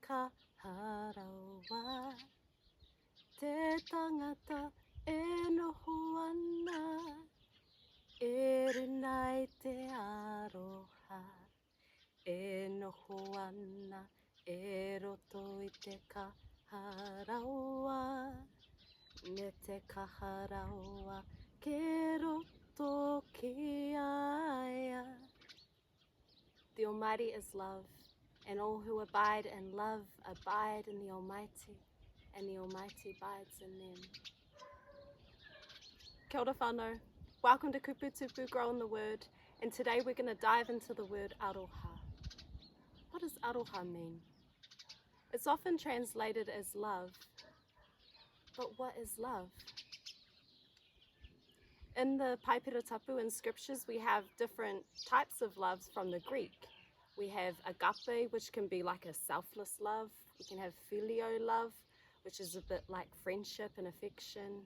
harawa. Te tangata e noho ana, e rinai te aroha. E noho ana, e roto i te kaharawa. Me te kaharawa, ke roto ki aia. The Almighty is love, and all who abide in love abide in the Almighty, and the Almighty abides in them. Kia ora whanau. Welcome to Kupu Tupu, Grow in the Word, and today we're going to dive into the word Aroha. What does Aroha mean? It's often translated as love, but what is love? In the Paipira Tapu in scriptures, we have different types of loves from the Greek. We have agapē, which can be like a selfless love. We can have philia love, which is a bit like friendship and affection.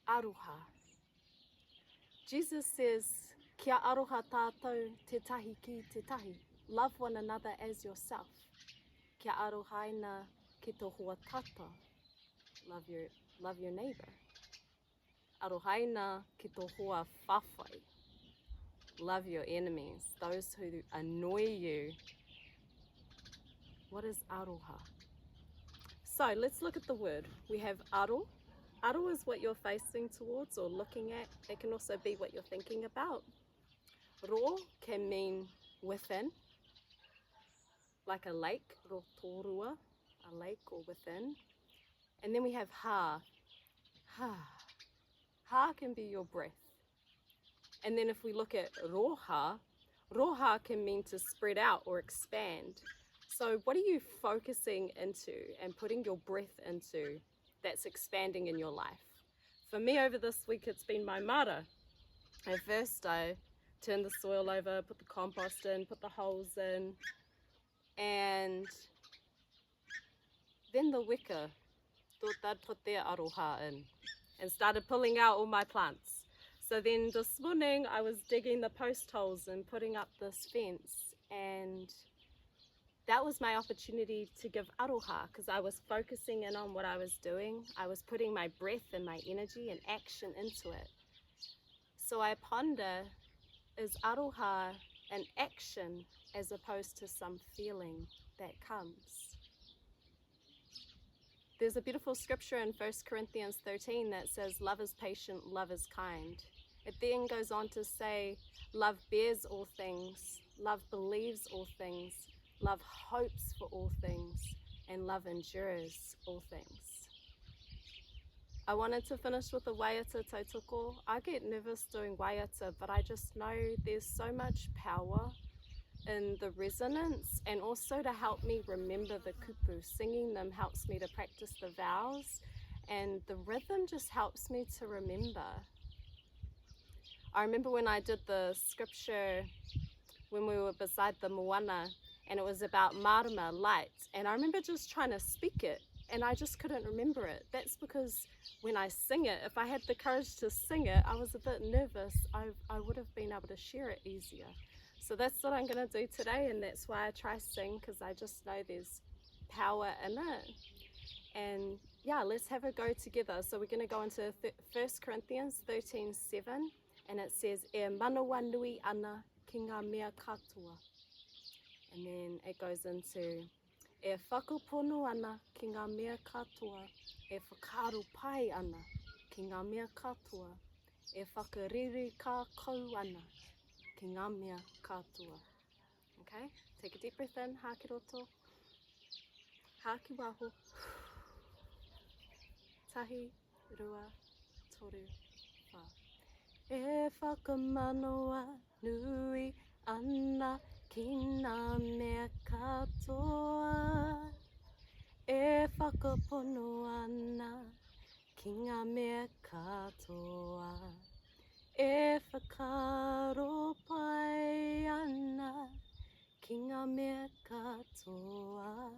Aroha. Jesus says, kia aroha tātou te tahi ki te tahi. Love one another as yourself. Kia arohaina ki tō huatata. Love your neighbour. Arohaina ki tō hoa whawhai. Love your enemies, those who annoy you. What is aroha? So let's look at the word. We have aro. Aro is what you're facing towards or looking at. It can also be what you're thinking about. Ro can mean within, like a lake, rotorua, a lake or within. And then we have ha. Ha. Ha can be your breath. And then if we look at roha, roha can mean to spread out or expand. So what are you focusing into and putting your breath into that's expanding in your life? For me over this week, it's been my mara. At first I turned the soil over, put the compost in, put the holes in, and then the weka thought they'd put their aroha in and started pulling out all my plants. So then this morning I was digging the post holes and putting up this fence, and that was my opportunity to give aroha because I was focusing in on what I was doing. I was putting my breath and my energy and action into it. So I ponder, is aroha an action as opposed to some feeling that comes? There's a beautiful scripture in 1 Corinthians 13 that says, love is patient, love is kind. It then goes on to say, love bears all things, love believes all things, love hopes for all things, and love endures all things. I wanted to finish with a waiata tautoko. I get nervous doing waiata, but I just know there's so much power in the resonance, and also to help me remember the kupu. Singing them helps me to practice the vowels, and the rhythm just helps me to remember. I remember when I did the scripture when we were beside the moana, and it was about marama, light, and I remember just trying to speak it, and I just couldn't remember it. That's because when I sing it, if I had the courage to sing it, I was a bit nervous. I would have been able to share it easier. So that's what I'm going to do today, and that's why I try sing, because I just know there's power in it. And yeah, let's have a go together. So we're going to go into 1 Corinthians 13:7, and it says, E manawanui ana ki ngā mea katoa. And then it goes into, e whakapono ana ki ngā mea katoa, e whakaaropai ana ki ngā mea katoa, e whakaririka kau ana ki ngā mea katoa. Okay, take a deep breath in, hā ki roto, hā ki waho, tahi, rua, toru, wha. E whakamanawanui ana ki ngā mea katoa, e whakapono ana ki ngā mea katoa, e whakaaropai ana ki ngā mea katoa,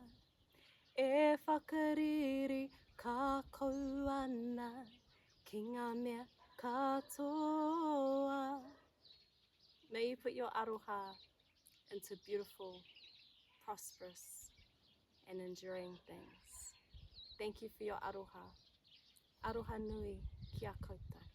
e whakaririka kau ana ki ngā mea katoa. May you put your aroha into beautiful, prosperous, and enduring things. Thank you for your aroha. Arohanui kia koutou.